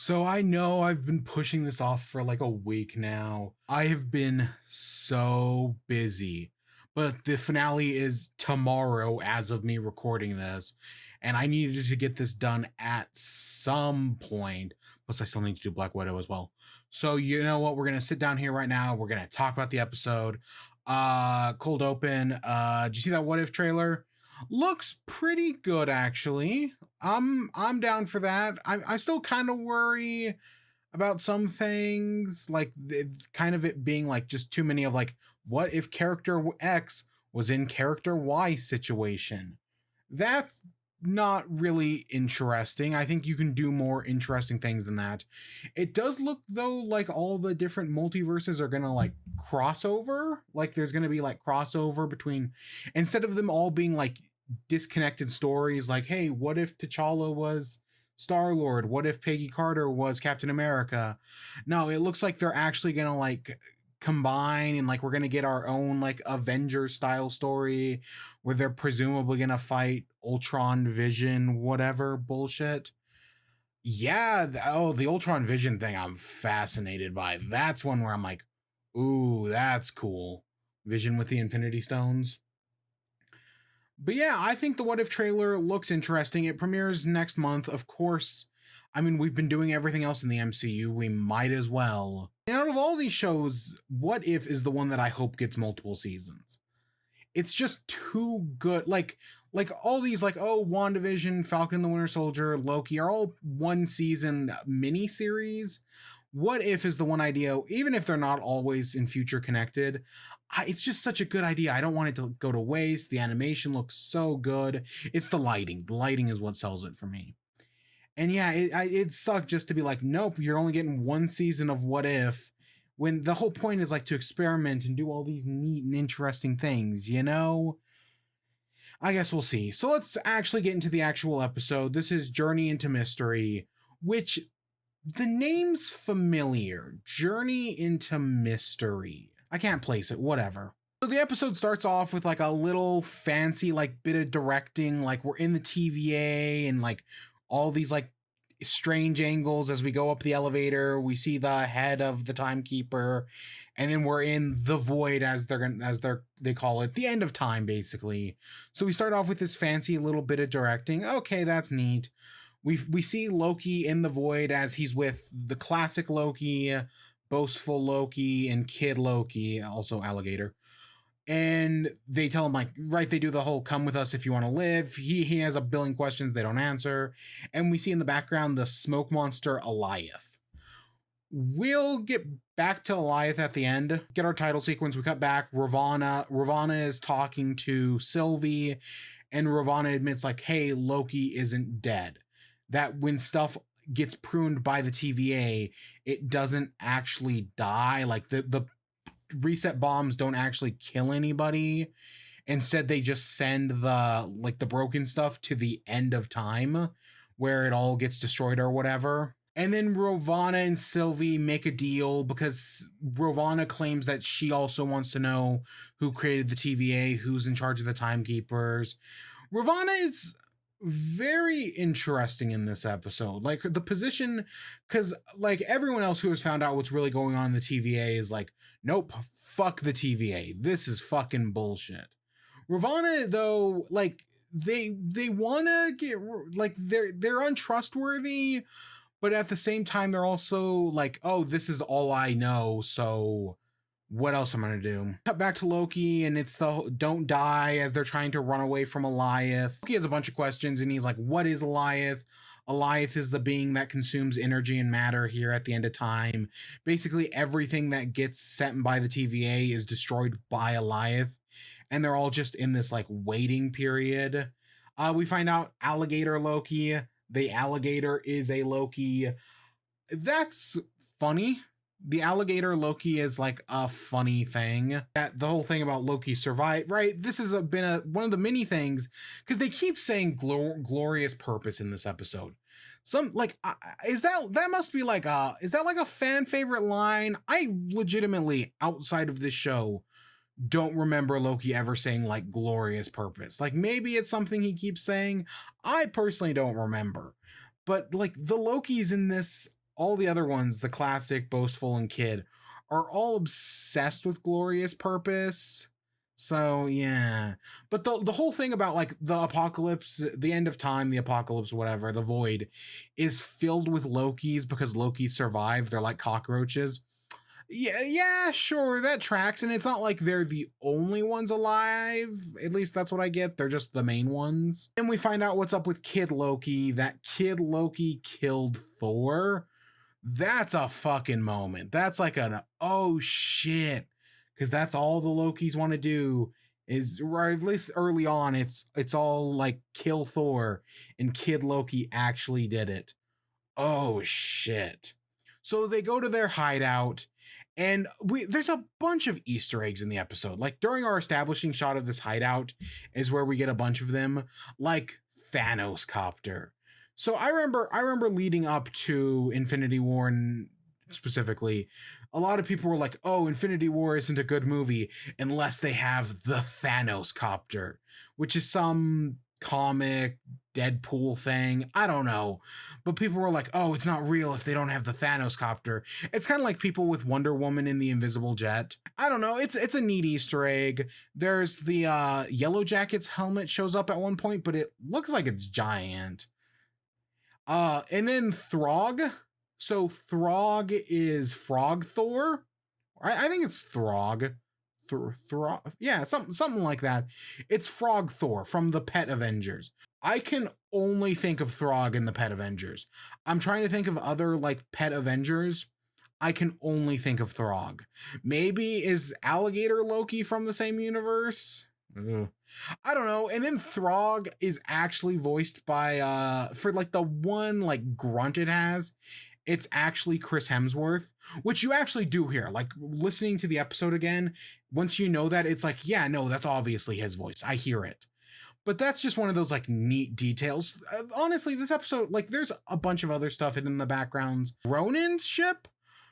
So I know I've been pushing this off for like a week now. I have been so busy, but the finale is tomorrow as of me recording this, and I needed to get this done at some point. Plus, I still need to do Black Widow as well. So you know what? We're gonna sit down here right now. We're gonna talk about the episode. Cold open. Did you see that What If trailer? Looks pretty good actually. I'm down for that. I still kind of worry about some things, like kind of it being like just too many of like, what if character X was in character Y situation? That's not really interesting. I think you can do more interesting things than that. It does look though like all the different multiverses are gonna like crossover. Like there's gonna be like crossover between, instead of them all being like disconnected stories, like, hey, what if T'Challa was Star-Lord? What if Peggy Carter was Captain America? No, it looks like they're actually gonna like combine, and like we're gonna get our own like Avengers style story where they're presumably gonna fight Ultron, Vision, whatever bullshit. Yeah, the Ultron Vision thing I'm fascinated by. That's one where I'm like, ooh, that's cool. Vision with the Infinity Stones. But yeah, I think the What If trailer looks interesting. It premieres next month. Of course, I mean, we've been doing everything else in the MCU. We might as well. And out of all these shows, What If is the one that I hope gets multiple seasons. It's just too good. Like all these, like, oh, WandaVision, Falcon and the Winter Soldier, Loki are all one season mini series. What If is the one idea, even if they're not always in future connected. It's just such a good idea. I don't want it to go to waste. The animation looks so good. It's the lighting. The lighting is what sells it for me. And yeah, it sucked just to be like, nope, you're only getting one season of What If, when the whole point is like to experiment and do all these neat and interesting things, you know? I guess we'll see. So let's actually get into the actual episode. This is Journey into Mystery, which the name's familiar. Journey into Mystery. I can't place it, whatever. So the episode starts off with like a little fancy like bit of directing, like we're in the TVA and like all these like strange angles as we go up the elevator. We see the head of the timekeeper, and then we're in the void, as they call it, the end of time basically. So we start off with this fancy little bit of directing. Okay, that's neat. We see Loki in the void as he's with the classic Loki, boastful Loki, and kid Loki, also alligator. And they tell him, like, right, they do the whole come with us if you want to live. He has a billion questions they don't answer. And we see in the background the smoke monster Eliath. We'll get back to Eliath at the end. Get our title sequence. We cut back. Ravonna is talking to Sylvie, and Ravonna admits, like, hey, Loki isn't dead. That when stuff gets pruned by the TVA, it doesn't actually die. Like the reset bombs don't actually kill anybody. Instead, they just send the broken stuff to the end of time where it all gets destroyed or whatever. And then Ravonna and Sylvie make a deal because Ravonna claims that she also wants to know who created the TVA, who's in charge of the timekeepers. Ravonna is very interesting in this episode. Like the position, because like everyone else who has found out what's really going on in the TVA is like, nope, fuck the TVA. This is fucking bullshit. Ravonna, though, like they want to get like they're untrustworthy, but at the same time they're also like, oh, this is all I know, so what else am I gonna do? Cut back to Loki, and it's the don't die as they're trying to run away from Eliath. Loki has a bunch of questions, and he's like, what is Eliath? Eliath is the being that consumes energy and matter here at the end of time. Basically, everything that gets sent by the TVA is destroyed by Eliath, and they're all just in this like waiting period. We find out alligator Loki. The alligator is a Loki. That's funny. The alligator Loki is like a funny thing. That the whole thing about Loki survive, right? This has been one of the many things, because they keep saying glorious purpose in this episode. Some like is that must be like is that like a fan favorite line? I legitimately, outside of this show, don't remember Loki ever saying like glorious purpose. Like maybe it's something he keeps saying. I personally don't remember. But like the Lokis in this All the other ones, the classic, boastful, and kid, are all obsessed with glorious purpose. So yeah, but the whole thing about like the apocalypse, the end of time, the apocalypse, whatever, the void, is filled with Lokis because Loki survived. They're like cockroaches. Yeah, sure, that tracks, and it's not like they're the only ones alive. At least that's what I get. They're just the main ones. And we find out what's up with Kid Loki. That Kid Loki killed Thor. That's a fucking moment. That's like an oh shit, because that's all the Lokis want to do is, or at least early on, it's all like kill Thor, and Kid Loki actually did it. Oh shit. So they go to their hideout, and there's a bunch of Easter eggs in the episode. Like during our establishing shot of this hideout is where we get a bunch of them, like Thanos copter. So I remember leading up to Infinity War, and specifically, a lot of people were like, "Oh, Infinity War isn't a good movie unless they have the Thanos copter," which is some comic Deadpool thing. I don't know. But people were like, "Oh, it's not real if they don't have the Thanos copter." It's kind of like people with Wonder Woman in the Invisible Jet. I don't know. It's a neat Easter egg. There's the Yellow Jacket's helmet shows up at one point, but it looks like it's giant. And then Throg. So Throg is Frog Thor. I think it's Throg. Throg. Yeah, something like that. It's Frog Thor from the Pet Avengers. I can only think of Throg in the Pet Avengers. I'm trying to think of other like Pet Avengers. I can only think of Throg. Maybe is Alligator Loki from the same universe? Ugh. I don't know. And then Throg is actually voiced by for like the one like grunt it has, it's actually Chris Hemsworth, which you actually do hear. Like listening to the episode again, once you know that, it's like, yeah, no, that's obviously his voice. I hear it. But that's just one of those like neat details. Honestly, this episode, like there's a bunch of other stuff in the backgrounds. Ronin's ship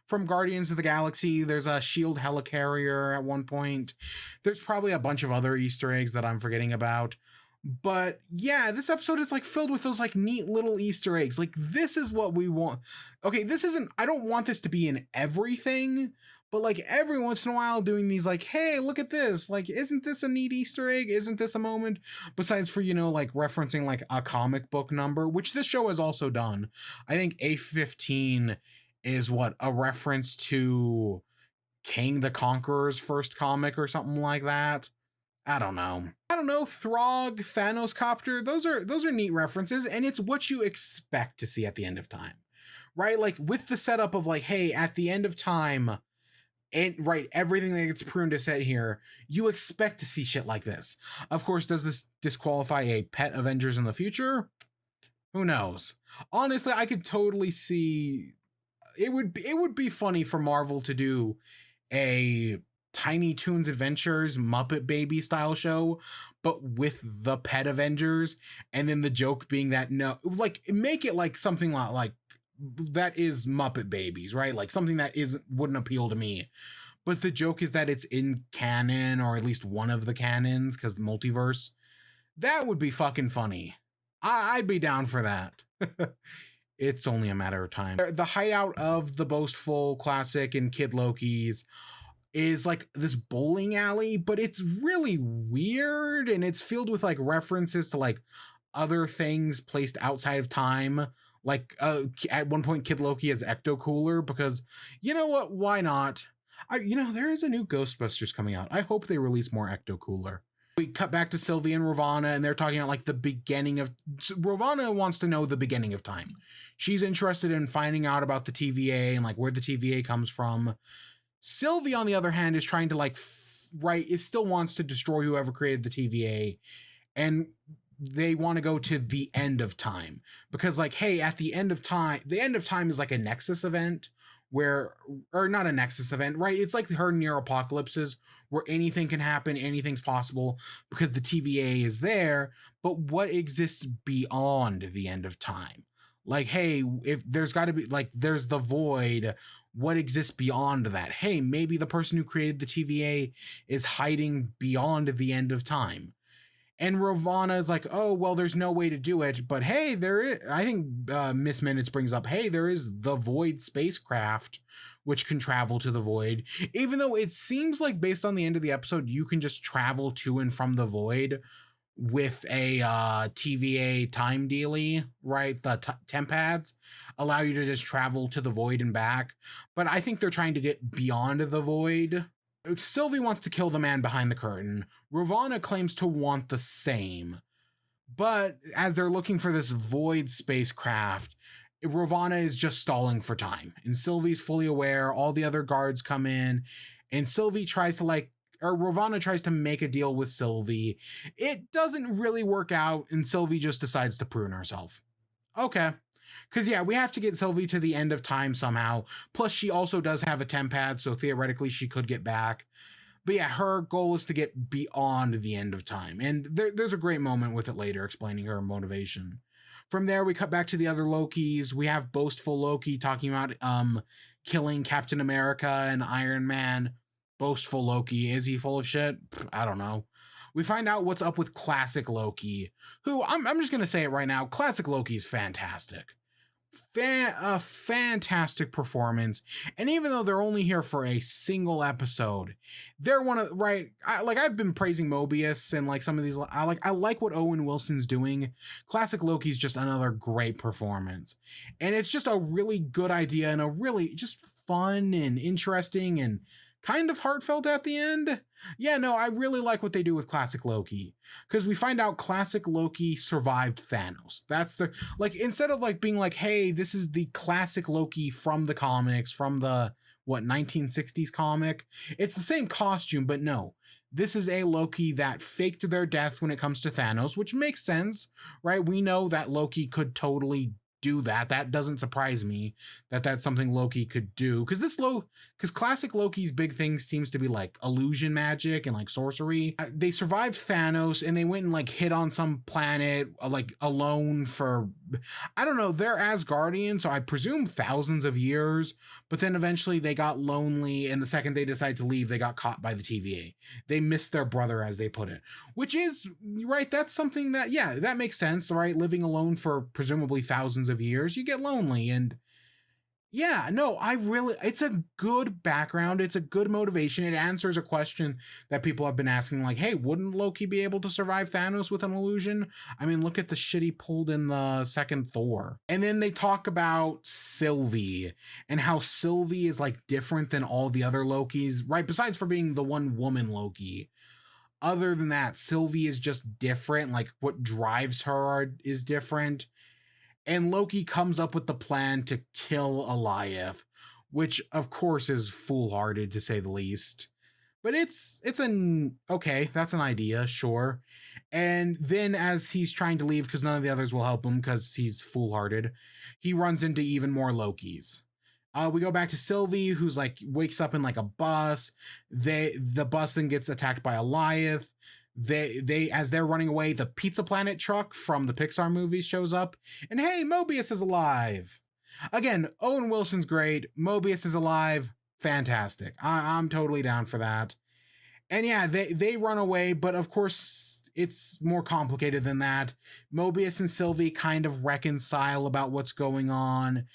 from Guardians of the Galaxy. There's a shield helicarrier at one point. There's probably a bunch of other Easter eggs that I'm forgetting about. But yeah, this episode is like filled with those like neat little Easter eggs. Like this is what we want. Okay, this isn't, I don't want this to be in everything, but like every once in a while doing these like, hey, look at this. Like, isn't this a neat Easter egg? Isn't this a moment? Besides for, you know, like referencing like a comic book number, which this show has also done. I think A15 is what, a reference to King the Conqueror's first comic or something like that. I don't know. Throg, Thanos copter, those are neat references, and it's what you expect to see at the end of time. Right? Like with the setup of like, hey, at the end of time, and right, everything that gets pruned to set here, you expect to see shit like this. Of course, does this disqualify a Pet Avengers in the future? Who knows? Honestly, I could totally see it would be funny for Marvel to do a Tiny Toons Adventures Muppet Baby style show, but with the Pet Avengers, and then the joke being that no, like make it like something like that is Muppet Babies, right? Like something that wouldn't appeal to me. But the joke is that it's in canon, or at least one of the canons, because the multiverse. That would be fucking funny. I'd be down for that. It's only a matter of time. The hideout of the boastful classic and Kid Loki's is like this bowling alley, but it's really weird, and it's filled with like references to like other things placed outside of time. Like at one point, Kid Loki has Ecto Cooler because, you know what? Why not? There is a new Ghostbusters coming out. I hope they release more Ecto Cooler. We cut back to Sylvie and Ravonna, and they're talking about like the beginning of. Ravonna wants to know the beginning of time. She's interested in finding out about the TVA and like where the TVA comes from. Sylvie, on the other hand, is trying to like it still wants to destroy whoever created the TVA, and they want to go to the end of time because like, hey, at the end of time is like a Nexus event where, or not a Nexus event, right? It's like her near apocalypses where anything can happen, anything's possible because the TVA is there, but what exists beyond the end of time? Like, hey, if there's got to be like, there's the void, what exists beyond that? Hey, maybe the person who created the TVA is hiding beyond the end of time. And Ravana is like, oh, well, there's no way to do it. But hey, there is, I think Miss Minutes brings up, hey, there is the Void spacecraft, which can travel to the Void. Even though it seems like based on the end of the episode, you can just travel to and from the Void with a TVA time dealy, right? The temp pads allow you to just travel to the Void and back. But I think they're trying to get beyond the Void. Sylvie wants to kill the man behind the curtain. Ravana claims to want the same. But as they're looking for this Void spacecraft, Ravana is just stalling for time. And Sylvie's fully aware. All the other guards come in. And Sylvie tries to Ravana tries to make a deal with Sylvie. It doesn't really work out. And Sylvie just decides to prune herself. Okay. Because, yeah, we have to get Sylvie to the end of time somehow. Plus, she also does have a temp pad, so theoretically she could get back. But yeah, her goal is to get beyond the end of time. And there's a great moment with it later explaining her motivation. From there, we cut back to the other Lokis. We have boastful Loki talking about killing Captain America and Iron Man. Boastful Loki. Is he full of shit? I don't know. We find out what's up with classic Loki, who I'm just going to say it right now. Classic Loki is fantastic. A fantastic performance. And even though they're only here for a single episode, they're one of I've been praising Mobius and like some of these. I like what Owen Wilson's doing. Classic Loki's just another great performance, and it's just a really good idea and a really just fun and interesting and kind of heartfelt at the end. Yeah, no, I really like what they do with classic Loki, because we find out classic Loki survived Thanos. That's the, like, instead of like being like, hey, this is the classic Loki from the comics, from the 1960s comic, it's the same costume, but no, this is a Loki that faked their death when it comes to Thanos, which makes sense, right? We know that Loki could totally do that. That doesn't surprise me that that's something Loki could do, because classic Loki's big thing seems to be like illusion magic and like sorcery. They survived Thanos and they went and like hid on some planet like alone for, I don't know, they're Asgardian, so I presume thousands of years, but then eventually they got lonely, and the second they decided to leave, they got caught by the TVA. They missed their brother, as they put it, which is right. That's something that, yeah, that makes sense, right? Living alone for presumably thousands of years, you get lonely. And yeah, no, it's a good background. It's a good motivation. It answers a question that people have been asking, like, hey, wouldn't Loki be able to survive Thanos with an illusion? I mean, look at the shit he pulled in the second Thor. And then they talk about Sylvie and how Sylvie is like different than all the other Lokis, right? Besides for being the one woman Loki. Other than that, Sylvie is just different. Like, what drives her is different. And Loki comes up with the plan to kill Alioth, which of course is foolhardy to say the least. But it's an okay, that's an idea, sure. And then as he's trying to leave because none of the others will help him because he's foolhardy, he runs into even more Lokis. We go back to Sylvie, who's like wakes up in like a bus. The bus then gets attacked by Alioth. They as they're running away, the Pizza Planet truck from the Pixar movies shows up, and hey, Mobius is alive. Again, Owen Wilson's great. Mobius is alive. Fantastic. I'm totally down for that. And yeah, they run away, but of course it's more complicated than that. Mobius and Sylvie kind of reconcile about what's going on.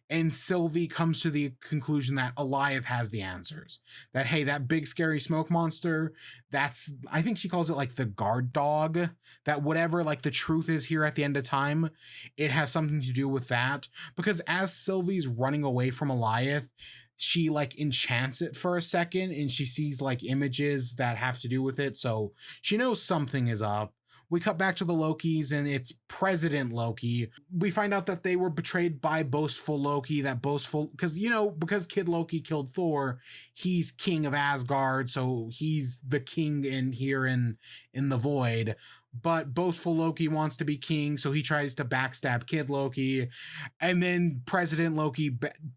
And Sylvie comes to the conclusion that Alioth has the answers. That, hey, that big scary smoke monster, I think she calls it like the guard dog. That whatever like the truth is here at the end of time, it has something to do with that. Because as Sylvie's running away from Alioth, she like enchants it for a second and she sees like images that have to do with it. So she knows something is up. We cut back to the Lokis and it's President Loki. We find out that they were betrayed by boastful Loki, because Kid Loki killed Thor, he's king of Asgard, so he's the king in the void. But boastful Loki wants to be king, so he tries to backstab Kid Loki, and then President Loki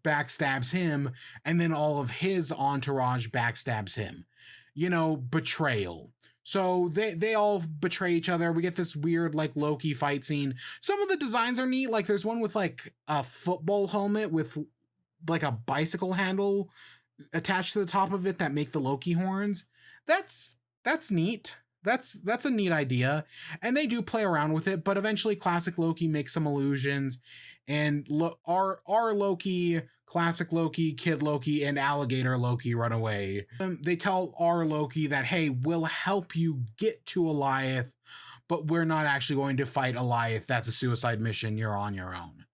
backstabs him, and then all of his entourage backstabs him. Betrayal. So they all betray each other. We get this weird like Loki fight scene. Some of the designs are neat. Like there's one with like a football helmet with like a bicycle handle attached to the top of it that make the Loki horns. That's neat. that's a neat idea, and they do play around with it. But eventually, classic Loki makes some illusions, and our Loki, classic Loki, Kid Loki, and Alligator Loki run away. They tell our Loki that, hey, we'll help you get to Alioth, but we're not actually going to fight Alioth. That's a suicide mission. You're on your own.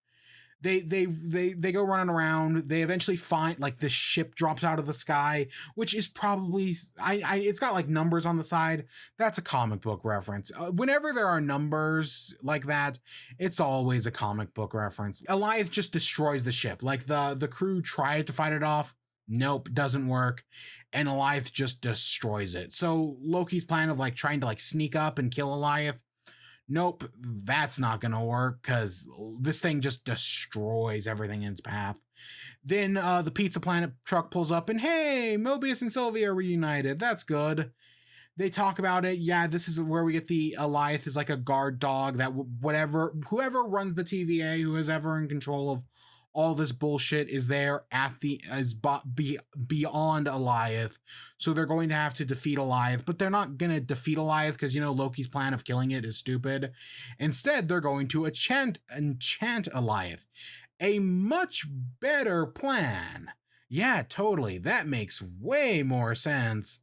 They go running around. They eventually find, like, the ship drops out of the sky, which is probably it's got like numbers on the side. That's a comic book reference. Whenever there are numbers like that, it's always a comic book reference. Alioth just destroys the ship. Like, the crew tried to fight it off. Nope, doesn't work. And Alioth just destroys it. So Loki's plan of like trying to like sneak up and kill Alioth, nope, that's not gonna work because this thing just destroys everything in its path. Then the Pizza Planet truck pulls up, and hey, Mobius and Sylvie are reunited. That's good. They talk about it. Yeah, this is where we get the Alioth is like a guard dog that whoever runs the TVA, who is ever in control of all this bullshit, is there at beyond Alioth. So they're going to have to defeat Alioth, but they're not going to defeat Alioth because, Loki's plan of killing it is stupid. Instead, they're going to enchant Alioth. A much better plan. Yeah, totally. That makes way more sense.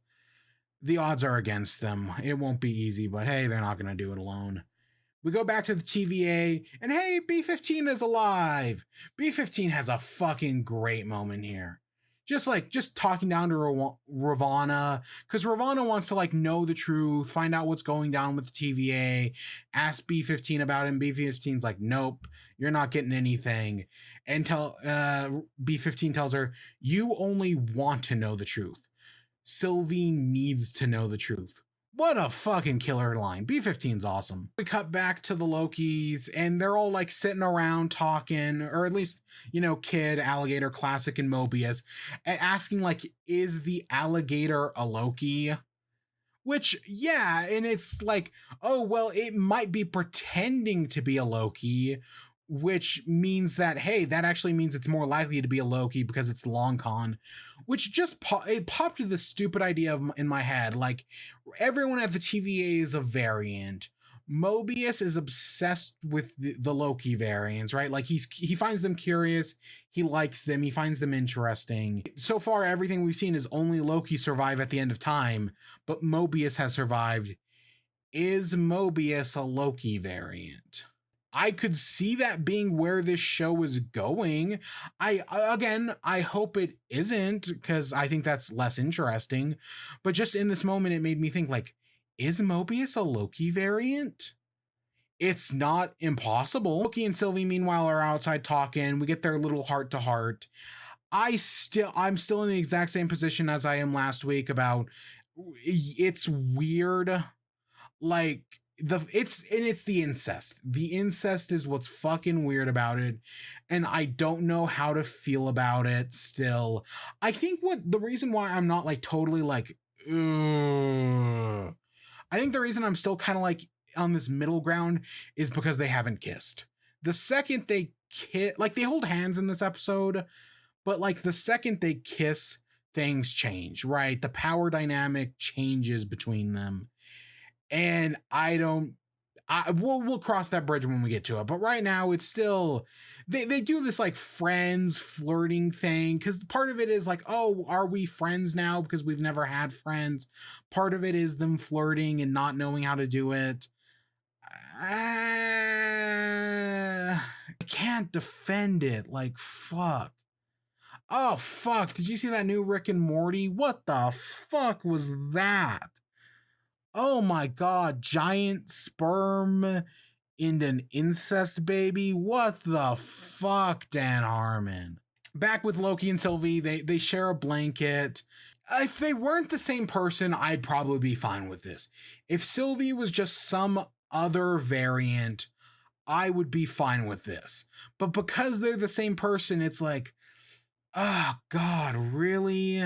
The odds are against them. It won't be easy, but hey, they're not going to do it alone. We go back to the TVA, and hey, B-15 is alive. B-15 has a fucking great moment here. Just talking down to Ravonna, because Ravonna wants to like know the truth, find out what's going down with the TVA, ask B-15 about it, and B-15's like, nope, you're not getting anything. And B-15 tells her, you only want to know the truth. Sylvie needs to know the truth. What a fucking killer line. B-15's awesome. We cut back to the Lokis, and they're all like sitting around talking, or at least, Kid, Alligator, Classic, and Mobius, and asking like, is the alligator a Loki? Which, yeah, and it's like, oh, well, it might be pretending to be a Loki, which means that, hey, that actually means it's more likely to be a Loki because it's the long con, which just it popped to this stupid idea in my head. Like, everyone at the TVA is a variant. Mobius is obsessed with the Loki variants, right? Like, he finds them curious, he likes them, he finds them interesting. So far, everything we've seen is only Loki survive at the end of time, but Mobius has survived. Is Mobius a Loki variant? I could see that being where this show is going. I hope it isn't, because I think that's less interesting. But just in this moment, it made me think, like, is Mobius a Loki variant? It's not impossible. Loki and Sylvie, meanwhile, are outside talking. We get their little heart-to-heart. I'm still in the exact same position as I am last week about it's weird. Like, it's the incest. The incest is what's fucking weird about it, and I don't know how to feel about it still. I think the reason why I'm not like totally like, ugh, I think the reason I'm still kind of like on this middle ground is because they haven't kissed. The second they kiss, like, they hold hands in this episode, but like the second they kiss, things change, right? The power dynamic changes between them. And we'll cross that bridge when we get to it. But right now it's still, they do this like friends flirting thing. Cause part of it is like, oh, are we friends now? Because we've never had friends. Part of it is them flirting and not knowing how to do it. I can't defend it. Like, fuck. Oh, fuck. Did you see that new Rick and Morty? What the fuck was that? Oh my god, giant sperm in an incest baby? What the fuck, Dan Harmon? Back with Loki and Sylvie, they share a blanket. If they weren't the same person, I'd probably be fine with this. If Sylvie was just some other variant, I would be fine with this. But because they're the same person, it's like, oh god, really?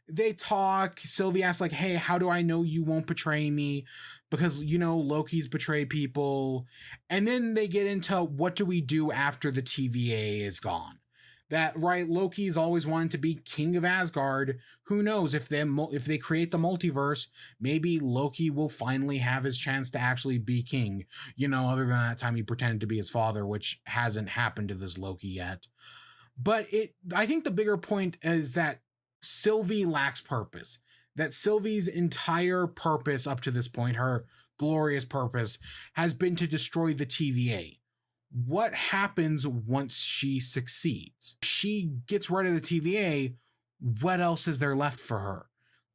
They talk. Sylvie asks, like, hey, how do I know you won't betray me? Because, Loki's betrayed people. And then they get into, what do we do after the TVA is gone? That right, Loki's always wanted to be king of Asgard. Who knows if they create the multiverse, maybe Loki will finally have his chance to actually be king. Other than that time he pretended to be his father, which hasn't happened to this Loki yet. But I think the bigger point is that Sylvie lacks purpose. That Sylvie's entire purpose up to this point, her glorious purpose, has been to destroy the TVA. What happens once she succeeds? She gets rid of the TVA. What else is there left for her?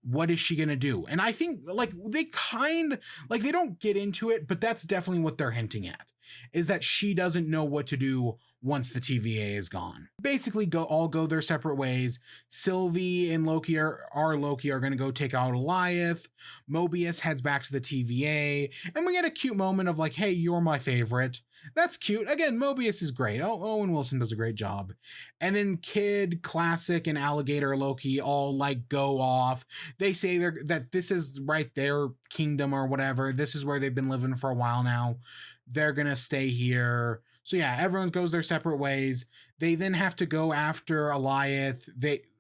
What is she gonna do? And I think they don't get into it, but that's definitely what they're hinting at, is that she doesn't know what to do once the TVA is gone. Basically, all go their separate ways. Sylvie and Loki are going to go take out Goliath. Mobius heads back to the TVA, and we get a cute moment of like, "Hey, you're my favorite." That's cute. Again, Mobius is great. Owen Wilson does a great job. And then Kid, Classic, and Alligator Loki all like go off. They say that this is right their kingdom or whatever. This is where they've been living for a while now. They're gonna stay here. So yeah, everyone goes their separate ways. They then have to go after Goliath.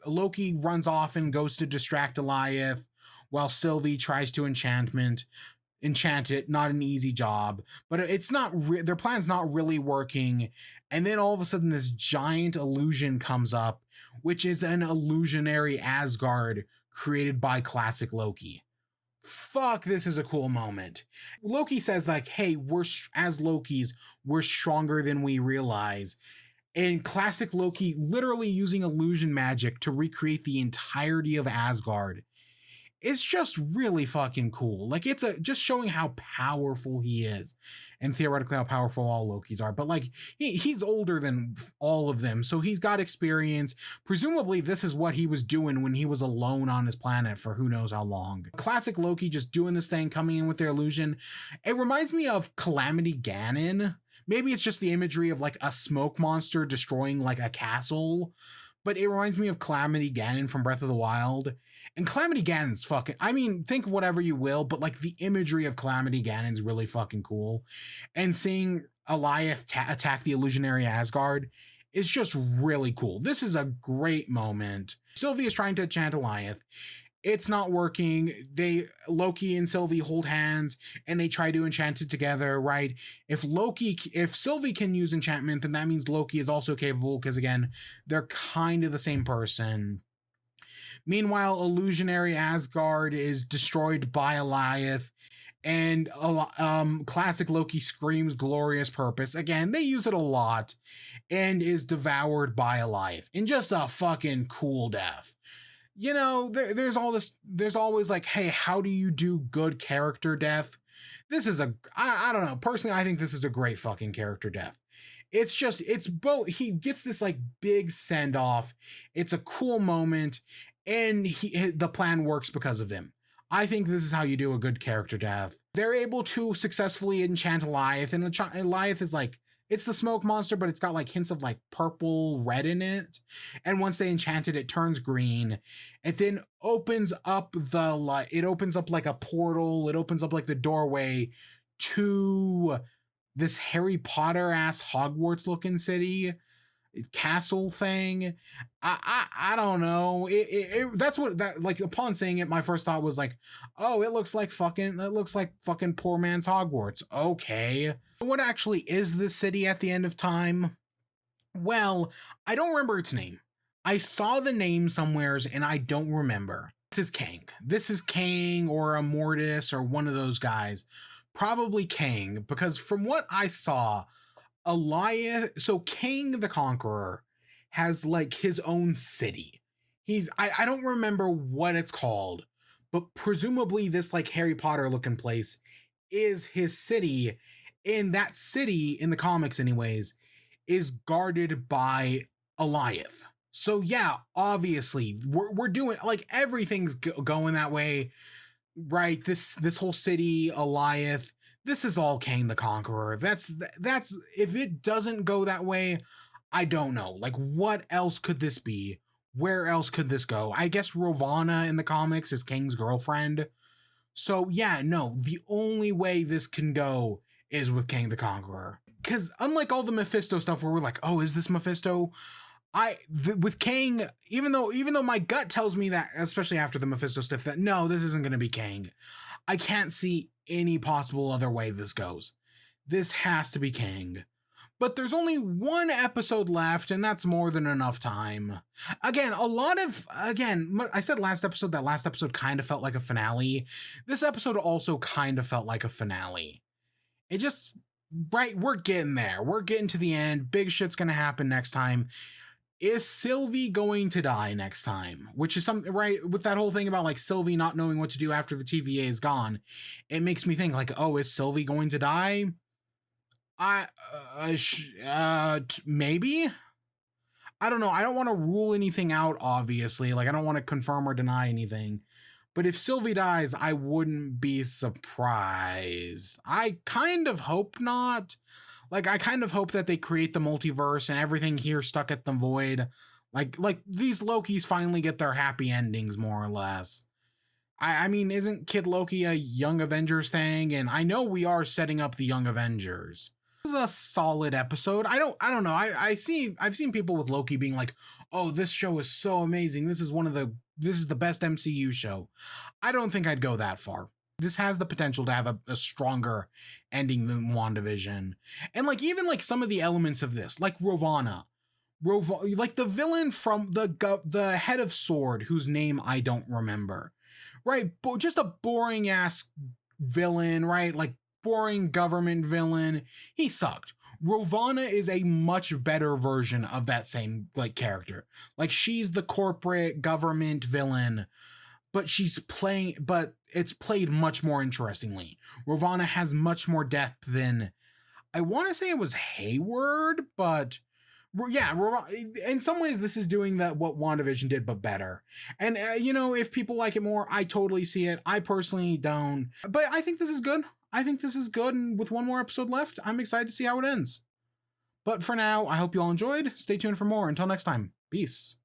Loki runs off and goes to distract Goliath, while Sylvie tries to enchant it. Not an easy job, but it's not their plan's not really working. And then all of a sudden this giant illusion comes up, which is an illusionary Asgard created by Classic Loki. Fuck, this is a cool moment. Loki says like, "Hey, as Lokis, we're stronger than we realize." And Classic Loki literally using illusion magic to recreate the entirety of Asgard. It's just really fucking cool. Like, it's just showing how powerful he is, and theoretically how powerful all Lokis are. But like, he's older than all of them, so he's got experience. Presumably, this is what he was doing when he was alone on his planet for who knows how long. Classic Loki just doing this thing, coming in with their illusion. It reminds me of Calamity Ganon. Maybe it's just the imagery of like a smoke monster destroying like a castle, but it reminds me of Calamity Ganon from Breath of the Wild. And Calamity Ganon's fucking, I mean, think whatever you will, but like the imagery of Calamity Ganon's really fucking cool. And seeing Goliath attack the illusionary Asgard is just really cool. This is a great moment. Sylvie is trying to enchant Goliath. It's not working. Loki and Sylvie hold hands and they try to enchant it together, right? If Sylvie can use enchantment, then that means Loki is also capable, because again, they're kind of the same person. Meanwhile, illusionary Asgard is destroyed by Goliath, and Classic Loki screams glorious purpose. Again, they use it a lot, and is devoured by Goliath in just a fucking cool death. There's always like, hey, how do you do good character death? This is I don't know. Personally, I think this is a great fucking character death. It's both. He gets this like big send off. It's a cool moment, and the plan works because of him. I think this is how you do a good character death. They're able to successfully enchant Goliath, and Goliath is like, it's the smoke monster, but it's got like hints of like purple, red in it. And once they enchant it, it turns green. It then opens up it opens up like a portal. It opens up like the doorway to this Harry Potter ass Hogwarts looking city castle thing. I don't know. That's what that, like, upon saying it, my first thought was like, oh, it looks like fucking poor man's Hogwarts. Okay. What actually is this city at the end of time? Well, I don't remember its name. I saw the name somewheres and I don't remember. This is Kang or Immortus or one of those guys. Probably Kang, because from what I saw, Kang the Conqueror has like his own city. I don't remember what it's called, but presumably this like Harry Potter looking place is his city. And that city, in the comics anyways, is guarded by Goliath. So yeah, obviously we're doing like everything's going that way, right? This whole city, Goliath, this is all Kang the Conqueror. That's if it doesn't go that way, I don't know. Like, what else could this be? Where else could this go? I guess Ravonna in the comics is Kang's girlfriend. So yeah, no, the only way this can go is with Kang the Conqueror. Because unlike all the Mephisto stuff where we're like, oh, is this Mephisto? With Kang, even though my gut tells me that, especially after the Mephisto stuff, that no, this isn't going to be Kang. I can't see any possible other way this goes. This has to be Kang. But there's only one episode left, and that's more than enough time. Again, I said last episode that last episode kind of felt like a finale. This episode also kind of felt like a finale. It just, right, we're getting there. We're getting to the end. Big shit's gonna happen next time. Is Sylvie going to die next time? Which is something, right, with that whole thing about like Sylvie not knowing what to do after the TVA is gone. It makes me think like, oh, is Sylvie going to die? Maybe? I don't know. I don't want to rule anything out, obviously. Like, I don't want to confirm or deny anything. But if Sylvie dies, I wouldn't be surprised. I kind of hope not. Like, I kind of hope that they create the multiverse and everything here stuck at the void. Like these Lokis finally get their happy endings, more or less. I mean, isn't Kid Loki a Young Avengers thing? And I know we are setting up the Young Avengers. This is a solid episode. I don't know. I've seen people with Loki being like, oh, this show is so amazing. This is the best MCU show. I don't think I'd go that far. This has the potential to have a stronger ending than WandaVision. And like, even like some of the elements of this, like Ravonna, like the villain from the head of S.W.O.R.D., whose name I don't remember, right? Just a boring ass villain, right? Like boring government villain. He sucked. Ravonna is a much better version of that same like character. Like, she's the corporate government villain, but it's played much more interestingly. Ravonna has much more depth than, I want to say it was Hayward, but yeah, in some ways this is doing what WandaVision did, but better. And if people like it more, I totally see it. I personally don't, but I think this is good. And with one more episode left, I'm excited to see how it ends. But for now, I hope you all enjoyed. Stay tuned for more. Until next time, peace.